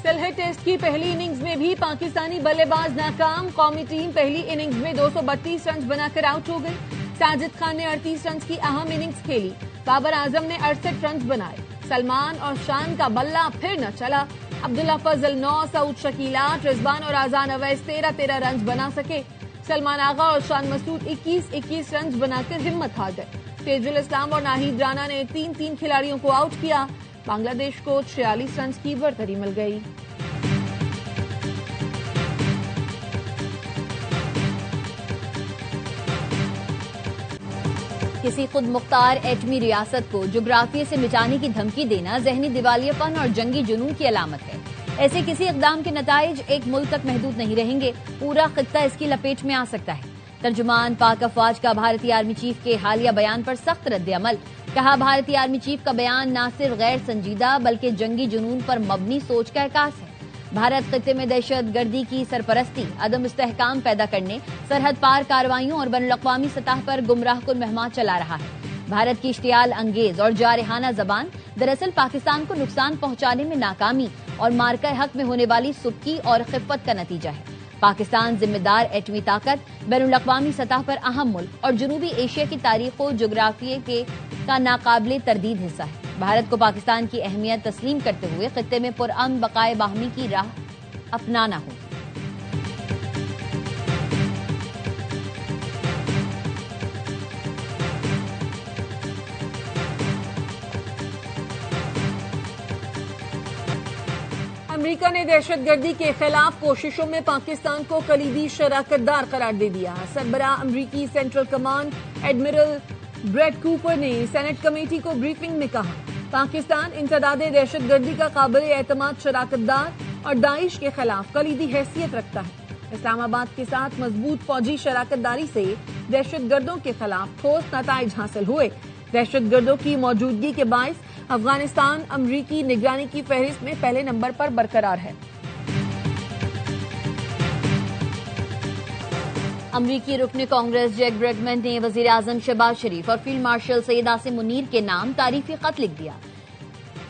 Sylhet test की पहली innings में भी पाकिस्तानी बल्लेबाज नाकाम। कौमी टीम पहली इनिंग्स में 232 रन बनाकर आउट हो गई। साजिद खान ने 38 रन की अहम इनिंग्स खेली। बाबर आजम ने 68 रन बनाए। सलमान और शान का बल्ला फिर न चला। अब्दुल्ला फजल 9, सऊद शकीला, रिजवान और आजान अवैस 13-13 रन बना सके। सलमान आगा और शान मसूद 21-21 रन बनाकर हिम्मत हार गए। तेजुल इस्लाम और नाहिद राना ने 3-3 खिलाड़ियों को आउट किया। बांग्लादेश को 46 रन की बढ़तरी मिल गई। किसी खुद मुख्तार एटमी रियासत को जुग्राफिये से मिटाने की धमकी देना जहनी दिवालियापन और जंगी जुनून की अलामत है। ऐसे किसी इक़दाम के नताइज एक मुल्क तक महदूद नहीं रहेंगे, पूरा खित्ता इसकी लपेट में आ सकता है। तर्जुमान पाक अफवाज का भारतीय आर्मी चीफ के हालिया बयान पर सख्त रद्द-ए-अमल। कहा, भारतीय आर्मी चीफ का बयान न सिर्फ गैर संजीदा बल्कि जंगी जुनून पर मबनी सोच का इकास है। भारत खित्ते में दहशत गर्दी की सरपरस्ती, अदम इस्तेहकाम पैदा करने, सरहद पार कार्रवाइयों और बैनुल-अक़वामी सतह पर गुमराहकुन मुहिम चला रहा है। भारत की इश्तियाल अंगेज और जारहाना जबान दरअसल पाकिस्तान को नुकसान पहुंचाने में नाकामी और मार्का हक में होने वाली सुबकी और खिफ़त का नतीजा है। पाकिस्तान जिम्मेदार एटमी ताकत, बैनुल-अक़वामी सतह पर अहम मुल्क और जनूबी एशिया की तारीख व जोग्राफिये का नाकाबिले तरदीद हिस्सा है। भारत को पाकिस्तान की अहमियत तस्लीम करते हुए खित्ते में पुरअमन बकाए बाहमी की राह अपनाना होगी। अमेरिका ने दहशतगर्दी के खिलाफ कोशिशों में पाकिस्तान को कलीदी शराकतदार करार दे दिया। सरबराह अमरीकी central command admiral bread Cooper ने सेनेट कमेटी को ब्रीफिंग में कहा, पाकिस्तान इंसदादे दहशतगर्दी का काबिल एतमाद शराकतदार और दाइश के खिलाफ कलीदी हैसियत रखता है। इस्लामाबाद के साथ मजबूत फौजी शराकतदारी से दहशतगर्दों के खिलाफ ठोस नताइज हासिल हुए। दहशतगर्दों की मौजूदगी के बायस अफगानिस्तान अमरीकी निगरानी की फहरिस्त में पहले नंबर पर बरकरार है। अमरीकी रुकन कांग्रेस जैक ब्रेडमैन ने वजीर आजम शहबाज शरीफ और फील्ड मार्शल सैयद आसिम मुनीर के नाम तारीफी खत लिख दिया।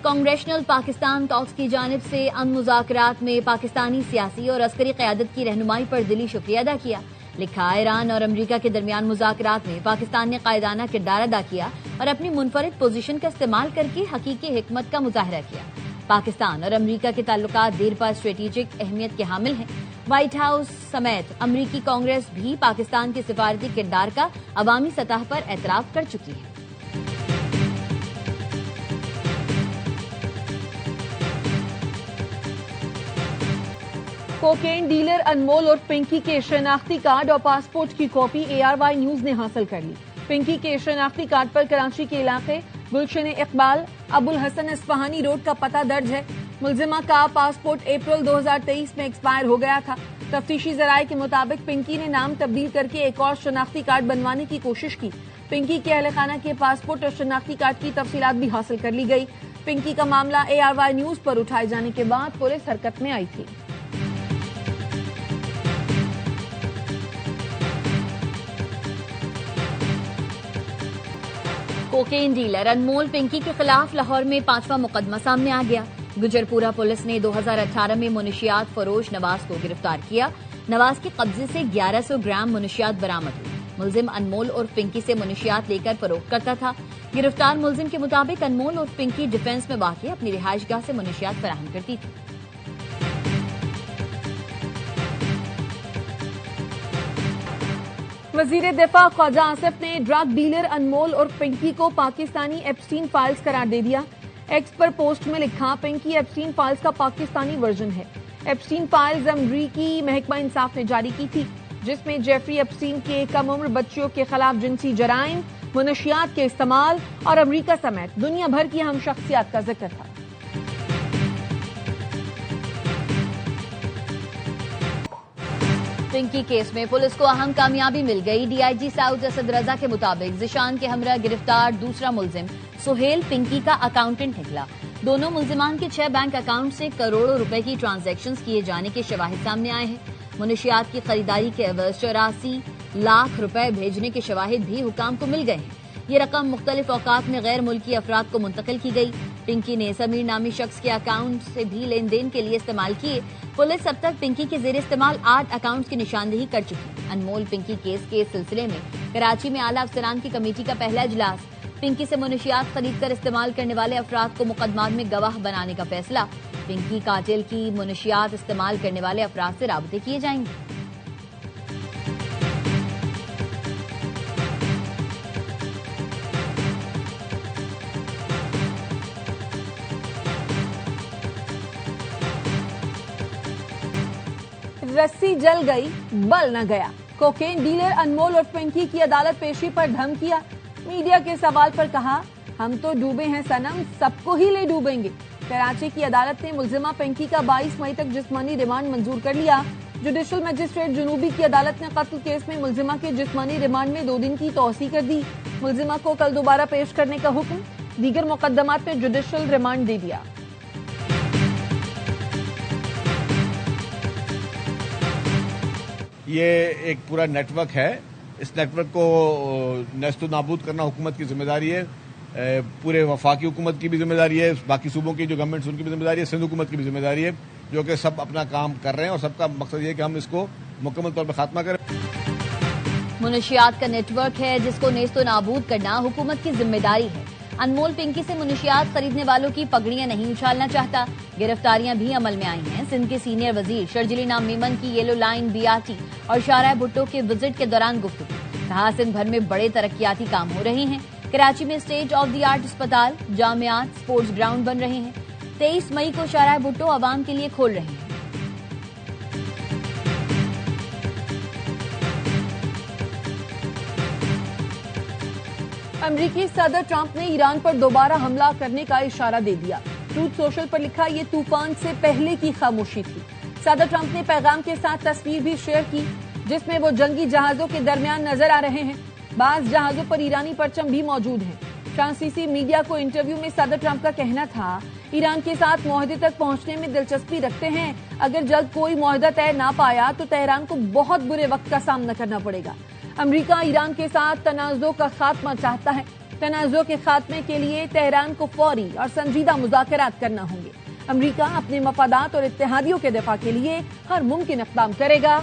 कांग्रेशनल पाकिस्तान टॉक्स की जानिब से अमन मुज़ाकरात में पाकिस्तानी सियासी और अस्करी क़यादत की रहनुमाई पर दिली शुक्रिया अदा किया। लिखा, ईरान और अमरीका के दरमियान मुज़ाकरात में पाकिस्तान ने कायदाना किरदार अदा किया और अपनी मुनफरिद पोजीशन का इस्तेमाल करके हकीकी हिकमत का मुजाहरा किया। पाकिस्तान और अमरीका के ताल्लुकात देर पा स्ट्रेटेजिक अहमियत के हामिल हैं। व्हाइट हाउस समेत अमरीकी कांग्रेस भी पाकिस्तान के सिफारती किरदार का अवामी सतह पर एतराफ कर चुकी है। कोकेन डीलर अनमोल और पिंकी के शनाख्ती कार्ड और पासपोर्ट की कॉपी ARY न्यूज ने हासिल कर ली। पिंकी के शनाख्ती कार्ड पर कराची के इलाके गुलशन इकबाल अबुल हसन इस्फहानी रोड का पता दर्ज है। मुलजिमा का पासपोर्ट अप्रैल 2023 में एक्सपायर हो गया था। तफ्तीशी जराये के मुताबिक पिंकी ने नाम तब्दील करके एक और शनाख्ती कार्ड बनवाने की कोशिश की। पिंकी के अहले खाना के पासपोर्ट और शनाख्ती कार्ड की तफसीलात भी हासिल कर ली गई। पिंकी का मामला ARY न्यूज पर उठाए जाने के बाद पुलिस हरकत में आई थी। कोकेन डीलर अनमोल पिंकी के खिलाफ लाहौर में 5वां मुकदमा सामने आ गया। गुजरपुरा पुलिस ने 2018 में मुनशियात फरोश नवाज को गिरफ्तार किया। नवाज के कब्जे से 1100 ग्राम मुनशियात बरामद हुई। मुलजिम अनमोल और पिंकी से मुनशियात लेकर फरोख्त करता था। गिरफ्तार मुलजिम के मुताबिक अनमोल और पिंकी डिफेंस में वाक़ अपनी रिहाइशगाह से मुनशियात फराहम करती थी। वजीर दिफा ख्वाजा आसिफ ने ड्रग डीलर अनमोल और पिंकी को पाकिस्तानी एप्स्टीन फाइल्स करार दे दिया। एक्स पर पोस्ट में लिखा, पिंकी एप्स्टीन फाइल्स का पाकिस्तानी वर्जन है। एप्स्टीन फाइल्स अमरीकी महकमा इंसाफ ने जारी की थी, जिसमें जेफरी एप्स्टीन के कम उम्र बच्चियों के खिलाफ जिनसी जराइम, मुनशियात के इस्तेमाल और अमरीका समेत दुनिया भर की अहम शख्सियात का जिक्र था। पिंकी केस में पुलिस को अहम कामयाबी मिल गई। DIG साउथ असद रजा के मुताबिक जिशान के हमरा गिरफ्तार दूसरा मुलजिम सुहेल पिंकी का अकाउंटेंट निकला। दोनों मुलजिमान के 6 बैंक अकाउंट से करोड़ों रुपए की ट्रांजैक्शंस किए जाने के शवाहिद सामने आए हैं। मुनशियात की खरीदारी के एवज 84 लाख रुपए भेजने के शवाहिद भी हुकाम को मिल गए हैं। ये रकम मुख्तलिफ औकात में गैर मुल्की अफराद को मुंतकिल की गई। पिंकी ने समीर नामी शख्स के अकाउंट से भी लेन देन के लिए इस्तेमाल किए। पुलिस अब तक पिंकी के जेर इस्तेमाल 8 अकाउंट्स की निशानदेही कर चुकी। अनमोल पिंकी केस के सिलसिले में कराची में आला अफसरान की कमेटी का पहला इजलास। पिंकी से मुनशियात खरीद कर इस्तेमाल करने वाले अफराद को मुकदमात में गवाह बनाने का फैसला। पिंकी कातिल की मुनशियात इस्तेमाल करने वाले अफराद से राबते किए जाएंगे। रस्सी जल गई, बल न गया। कोकेन डीलर अनमोल और पिंकी की अदालत पेशी पर धमकियां। मीडिया के सवाल पर कहा, हम तो डूबे हैं सनम, सबको ही ले डूबेंगे। कराची की अदालत ने मुलजिमा पिंकी का 22 मई तक जिस्मानी रिमांड मंजूर कर लिया। जुडिशल मजिस्ट्रेट जुनूबी की अदालत ने कत्ल केस में मुलजिमा के जिस्मानी रिमांड में 2 दिन की तौसी कर दी। मुलजिमा को कल दोबारा पेश करने का हुक्म। दीगर मुकदमात में जुडिशल रिमांड दे दिया। ये एक पूरा नेटवर्क है। इस नेटवर्क को नेस्तो नाबूद करना हुकूमत की जिम्मेदारी है। पूरे वफाकी हुकूमत की भी जिम्मेदारी है, बाकी सूबों की जो गवर्नमेंट्स उनकी भी जिम्मेदारी है, सिंध हुकूमत की भी जिम्मेदारी है, जो कि सब अपना काम कर रहे हैं और सबका मकसद ये है कि हम इसको मुकम्मल तौर पर खात्मा करें। मुनशियात का नेटवर्क है जिसको नेस्तो नाबूद करना हुकूमत की जिम्मेदारी है। अनमोल पिंकी से मुनशियात खरीदने वालों की पगड़ियां नहीं उछालना चाहता। गिरफ्तारियां भी अमल में आई हैं। सिंध के सीनियर वजीर शर्जिली नाम मेमन की येलो लाइन, बीआरटी और शाहराह भुट्टो के विजिट के दौरान गुफ्तगू। कहा, सिंध भर में बड़े तरक्याती काम हो रहे हैं। कराची में स्टेट ऑफ द आर्ट अस्पताल, जामियात, स्पोर्ट्स ग्राउंड बन रहे हैं। 23 मई को शाहराह भुट्टो आवाम के लिए खोल रहे हैं। अमेरिकी सदर ट्रंप ने ईरान पर दोबारा हमला करने का इशारा दे दिया। ट्रूथ सोशल पर लिखा, ये तूफान से पहले की खामोशी थी। सदर ट्रंप ने पैगाम के साथ तस्वीर भी शेयर की जिसमें वो जंगी जहाजों के दरमियान नजर आ रहे हैं। बाज जहाजों पर ईरानी परचम भी मौजूद हैं। फ्रांसीसी मीडिया को इंटरव्यू में सदर ट्रंप का कहना था, ईरान के साथ मुआहदे तक पहुंचने में दिलचस्पी रखते हैं। अगर जल्द कोई मुआहदा तय ना पाया तो तेहरान को बहुत बुरे वक्त का सामना करना पड़ेगा। अमेरिका ईरान के साथ तनाज़ो का खात्मा चाहता है। तनाज़ो के खात्मे के लिए तेहरान को फौरी और संजीदा मुज़ाकरात करना होंगे। अमेरिका अपने मफादात और इत्तेहादियों के दिफा के लिए हर मुमकिन इक़दाम करेगा।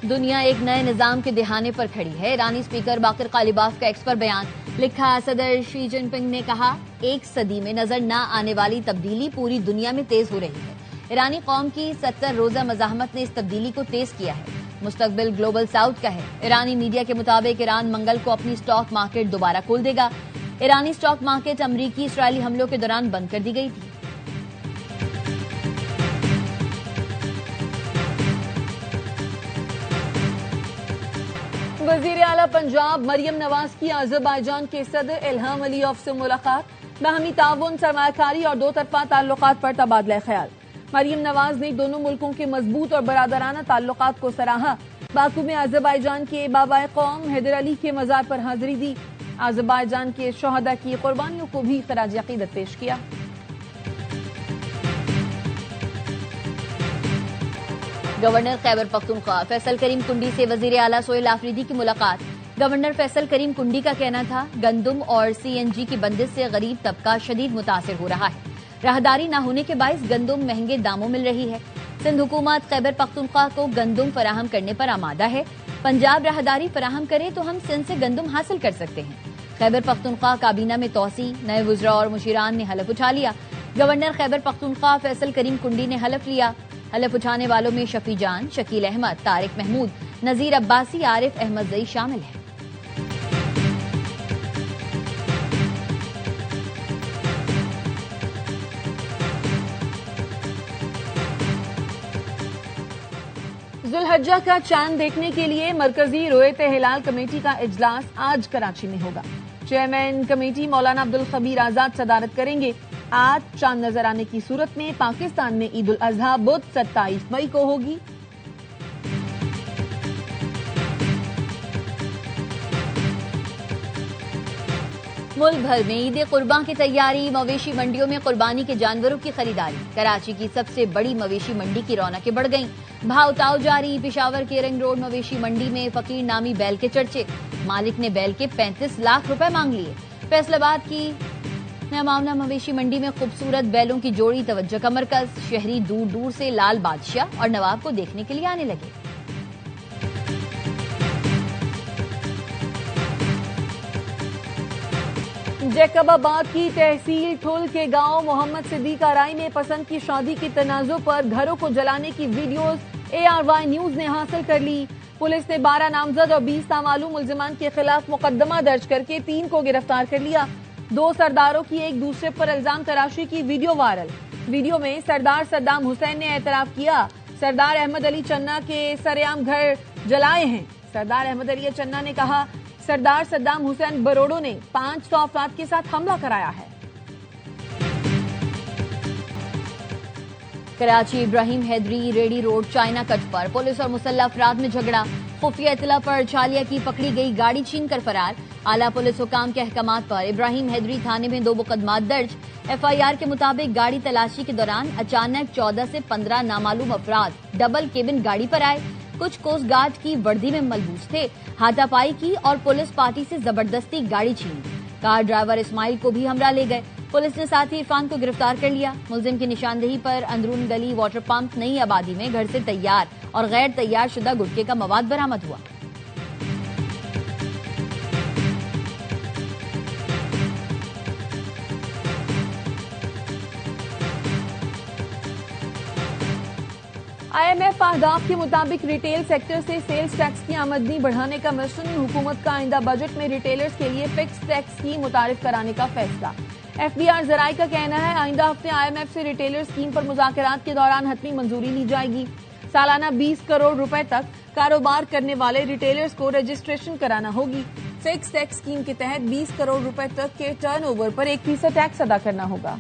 दुनिया एक नए निजाम के दिहाने पर खड़ी है। ईरानी स्पीकर बाकिर कालिबाफ का एक्स पर बयान। लिखा, सदर शी जिनपिंग ने कहा, 1 सदी में नजर न आने वाली तब्दीली पूरी दुनिया में तेज हो रही है। ईरानी कौम की 70 रोजा मज़ाहमत ने इस तब्दीली को तेज किया है। मुस्तकबिल ग्लोबल साउथ का है। ईरानी मीडिया के मुताबिक ईरान मंगल को अपनी स्टॉक मार्केट दोबारा खोल देगा। ईरानी स्टॉक मार्केट अमरीकी इसराइली हमलों के दौरान बंद कर दी गई थी। वजीर आला पंजाब मरियम नवाज की अज़रबैजान के सदर इल्हाम अलीयव से मुलाकात। बाहमी ताउन, सरमायाकारी और 2 तरफा ताल्लुकात पर तबादला ख्याल। मरियम नवाज ने दोनों मुल्कों के मजबूत और बरादराना ताल्लुकात को सराहा। बाकू में अज़रबैजान के बाबाए कौम हैदर अली के मज़ार पर हाजिरी दी। अज़रबैजान के शहदा की कुर्बानियों को भी खराज अकीदत पेश किया। गवर्नर खैबर पख्तूनख्वा फैसल करीम कुंडी से वजीर आला सोहेल आफरीदी की मुलाकात। गवर्नर फैसल करीम कुंडी का कहना था, गंदुम और सीएनजी की बंदिश से गरीब तबका शदीद मुतासिर हो रहा है। राहदारी न होने के बायस गंदुम महंगे दामों मिल रही है। सिंध हुकूमत खैबर पख्तूनख्वा को गंदुम फराहम करने पर आमादा है। पंजाब राहदारी फराहम करे तो हम सिंध से गंदुम हासिल कर सकते हैं। खैबर पख्तूनख्वा काबीना में तौसी, नए वुज़रा और मुशीरान ने हलफ उठा लिया। गवर्नर खैबर पख्तूनख्वा फैसल करीम कुंडी ने हलफ लिया। हलफ उठाने वालों में शफी जान, शकील अहमद, तारिक महमूद, नजीर अब्बासी, आरिफ अहमद जई शामिल है। जुल्हज्जा का चांद देखने के लिए मरकजी रोयत हिलाल कमेटी का इजलास आज कराची में होगा। चेयरमैन कमेटी मौलाना अब्दुल खबीर आजाद सदारत करेंगे। आज चांद नजर आने की सूरत में पाकिस्तान में ईद उल अजहा बुध 27 मई को होगी। मुल्क भर में ईद कुर्बान की तैयारी, मवेशी मंडियों में कुर्बानी के जानवरों की खरीदारी। कराची की सबसे बड़ी मवेशी मंडी की रौनकें बढ़ गईं। भाव ताव जारी। पेशावर के रिंग रोड मवेशी मंडी में फकीर नामी बैल के चर्चे। मालिक ने बैल के 35 लाख रुपए मांग लिए। फैसलाबाद की नया मामला, मवेशी मंडी में खूबसूरत बैलों की जोड़ी तवज्जो का मरकज। शहरी दूर दूर से लाल बादशाह और नवाब को देखने के लिए आने लगे। जैकबाबाद की तहसील ठुल के गांव मोहम्मद सिद्दीक आराई में पसंद की शादी के तनाजों पर घरों को जलाने की वीडियोस ARY न्यूज ने हासिल कर ली। पुलिस ने 12 नामजद और 20 नामालूम मुल्जिमान के खिलाफ मुकदमा दर्ज करके 3 को गिरफ्तार कर लिया। 2 सरदारों की एक दूसरे पर इल्जाम तराशी की वीडियो वायरल। वीडियो में सरदार सद्दाम हुसैन ने एतराफ किया, सरदार अहमद अली चन्ना के सरेआम घर जलाए हैं। सरदार अहमद अली चन्ना ने कहा, सरदार सद्दाम हुसैन बरोड़ो ने 500 अफराद के साथ हमला कराया है। कराची इब्राहिम हैदरी रेडी रोड चाइना कट पर पुलिस और मुसल्लह अफराद में झगड़ा। खुफिया इतला पर छालिया की पकड़ी गई गाड़ी छीन कर फरार। आला पुलिस हुकाम के अहकामात पर इब्राहिम हैदरी थाने में 2 मुकदमात दर्ज। FIR के मुताबिक गाड़ी तलाशी के दौरान अचानक 14 से 15 नामालूम अफराद डबल केबिन गाड़ी पर आए। कुछ कोस्ट गार्ड की वर्दी में मलबूस थे। हाथापाई की और पुलिस पार्टी से जबरदस्ती गाड़ी छीनी। कार ड्राइवर इस्माइल को भी हमरा ले गए। पुलिस ने साथ ही इरफान को गिरफ्तार कर लिया। मुलजिम की निशानदेही पर अंदरून गली वाटर पंप नई आबादी में घर से तैयार और गैर तैयार शुदा गुटखे का मवाद बरामद हुआ। IMF अहदाफ के मुताबिक रिटेल सेक्टर से सेल्स टैक्स की आमदनी बढ़ाने का मिशन। हुकूमत का आइंदा बजट में रिटेलर्स के लिए फिक्स टैक्स स्कीम मुतारिफ कराने का फैसला। FBR जराये का कहना है, आइंदा हफ्ते IMF से रिटेलर स्कीम पर मुज़ाकरात के दौरान हतमी मंजूरी ली जाएगी। सालाना 20 करोड़ रुपए तक कारोबार करने वाले रिटेलर्स को रजिस्ट्रेशन कराना होगी। फिक्स टैक्स स्कीम के तहत 20 करोड़ रुपए तक के टर्नओवर पर 1% टैक्स अदा करना होगा।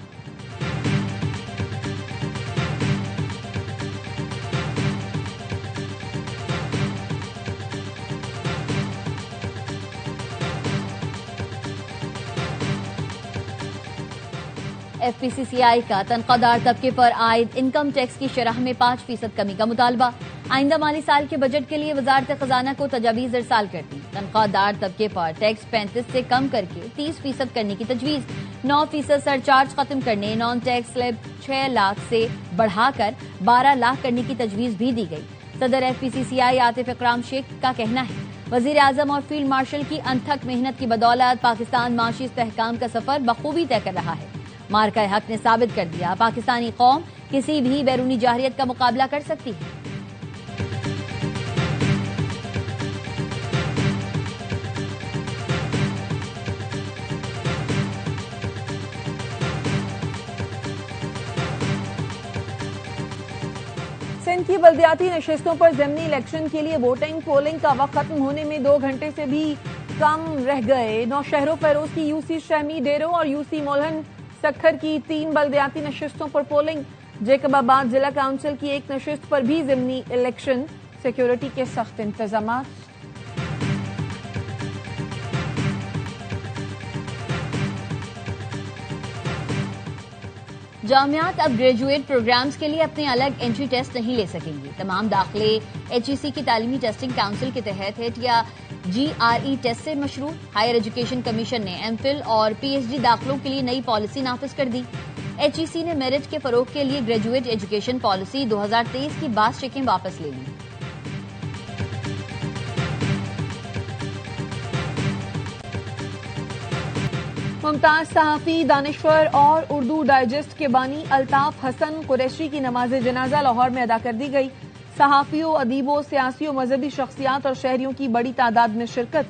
FPCCI का तनख्वाहदार तबके पर आयद इनकम टैक्स की शरह में 5% कमी का मुतालबा। आइंदा माली साल के बजट के लिए वजारत खजाना को तजावीज इरसाल करती। तनख्वाहदार तबके पर टैक्स 35 से कम करके 30% करने की तजवीज। 9% सरचार्ज खत्म करने, नॉन टैक्स स्लैब 6 लाख से बढ़ाकर 12 लाख करने की तजवीज भी दी गई। सदर FPCCI आतिफ इकराम शेख का कहना है, वजीर आजम और फील्ड मार्शल की अनथक मेहनत की बदौलत पाकिस्तान माशी इस्तेहकाम का सफर बखूबी तय कर रहा है। मार्का हक ने साबित कर दिया, पाकिस्तानी कौम किसी भी बैरूनी जाहिरियत का मुकाबला कर सकती है। सिंध की बल्दियाती नशिस्तों पर ज़मीनी इलेक्शन के लिए वोटिंग पोलिंग का वक्त खत्म होने में 2 घंटे से भी कम रह गए। 9 शहरों फैरोज की UC शहमी डेरो और UC मोलहन सक्खर की 3 बल्दियाती नशिस्तों पर पोलिंग। जैकबाबाद जिला काउंसिल की 1 नशिस्त पर भी ज़मीनी इलेक्शन। सिक्योरिटी के सख्त इंतजाम। जामियात अब ग्रेजुएट प्रोग्राम्स के लिए अपने अलग एंट्री टेस्ट नहीं ले सकेंगे। तमाम दाखिले HEC की तालीमी टेस्टिंग काउंसिल के तहत HET या GRE टेस्ट से मशरूत। हायर एजुकेशन कमीशन ने MPhil और PhD दाखिलों के लिए नई पॉलिसी नाफिज कर दी। HEC ने मेरिट के फरोग के लिए ग्रेजुएट एजुकेशन पॉलिसी 2023 की 22 चेकें वापस ले ली। मुमताज सहाफी, दानिश्वर और उर्दू डाइजेस्ट के बानी अल्ताफ हसन कुरैशी की नमाज जनाजा लाहौर में अदा कर दी गई। सहाफियों, अदीबों, सियासियों, मजहबी शख्सियात और शहरियों की बड़ी तादाद में शिरकत।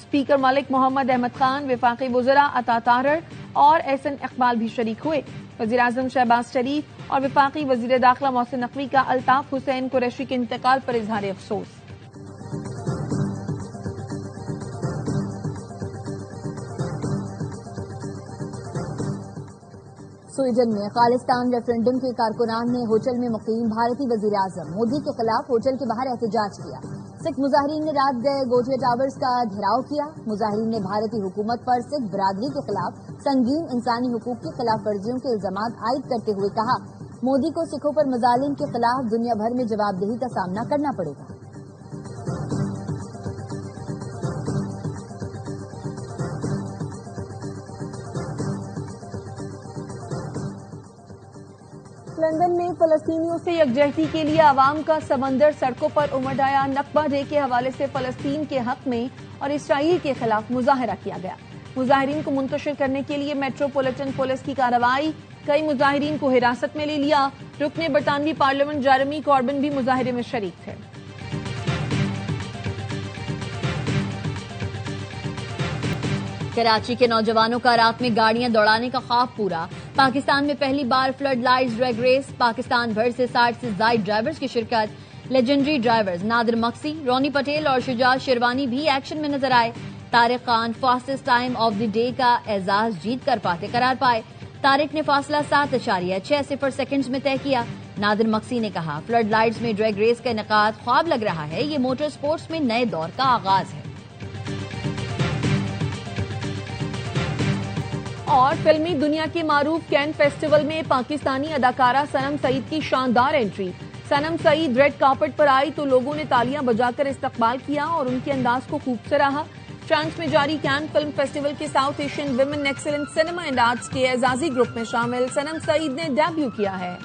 स्पीकर मलिक मोहम्मद अहमद खान, वफाकी वज़रा अता तारड़ और एहसन इकबाल भी शरीक हुए। वज़ीर आज़म शहबाज शरीफ और वफाकी वज़ीर दाखिला मोहसिन नकवी का अल्ताफ हुसैन कुरैशी के इंतकाल पर इजहार अफसोस। स्वीडन में खालिस्तान रेफरेंडम के कारकुनान ने होटल में मुकीम भारतीय वजीर आजम मोदी के खिलाफ होटल के बाहर एहतजाज किया। सिख मुजाहिरीन ने रात गए गोजिया टावर्स का घेराव किया। मुजाहिरीन ने भारतीय हुकूमत पर सिख बिरादरी के खिलाफ संगीन इंसानी हुकूक की खिलाफ वर्जियों के इल्जाम आयद करते हुए कहा, मोदी को सिखों पर मजालिम के खिलाफ दुनिया भर में जवाबदेही का सामना करना पड़ेगा। लंदन में फलस्तीनियों से यकजहती के लिए आवाम का समंदर सड़कों पर उमड़ आया। नक्बा डे के हवाले से फलस्तीन के हक में और इसराइल के खिलाफ मुजाहरा किया गया। मुजाहिरीन को मुंतशिर करने के लिए मेट्रोपॉलिटन पुलिस की कार्रवाई, कई मुजाहिरीन को हिरासत में ले लिया। रुकने बरतानवी पार्लियामेंट जेरेमी कॉर्बिन भी मुजाहरे में शरीक थे। कराची के नौजवानों का रात में गाड़ियां दौड़ाने का ख्वाब पूरा। पाकिस्तान में पहली बार flood lights drag race, Pakistan भर से 60 से ज्यादा ड्राइवर्स की शिरकत। लेजेंडरी ड्राइवर्स नादिर मक्सी, रोनी पटेल और शुजात शेरवानी भी एक्शन में नजर आए। Tariq Khan fastest time of the day का एजाज जीत कर पाते करार पाए। तारिक ने फासला 7.60 सेकंड्स में तय किया। नादिर मक्सी ने कहा, फ्लड लाइट्स में ड्रैग रेस का इनेकाद ख्वाब लग रहा है। ये मोटर स्पोर्ट्स में नए दौर का आगाज है। और फिल्मी दुनिया के मारूफ कैन फेस्टिवल में पाकिस्तानी अदाकारा सनम सईद की शानदार एंट्री। सनम सईद रेड कार्पेट पर आई तो लोगों ने तालियां बजाकर इस्तकबाल किया और उनके अंदाज को खूब सराहा। फ्रांस में जारी कैन फिल्म फेस्टिवल के south Asian women excellent cinema and arts के एजाजी ग्रुप में शामिल सनम सईद ने डेब्यू किया है।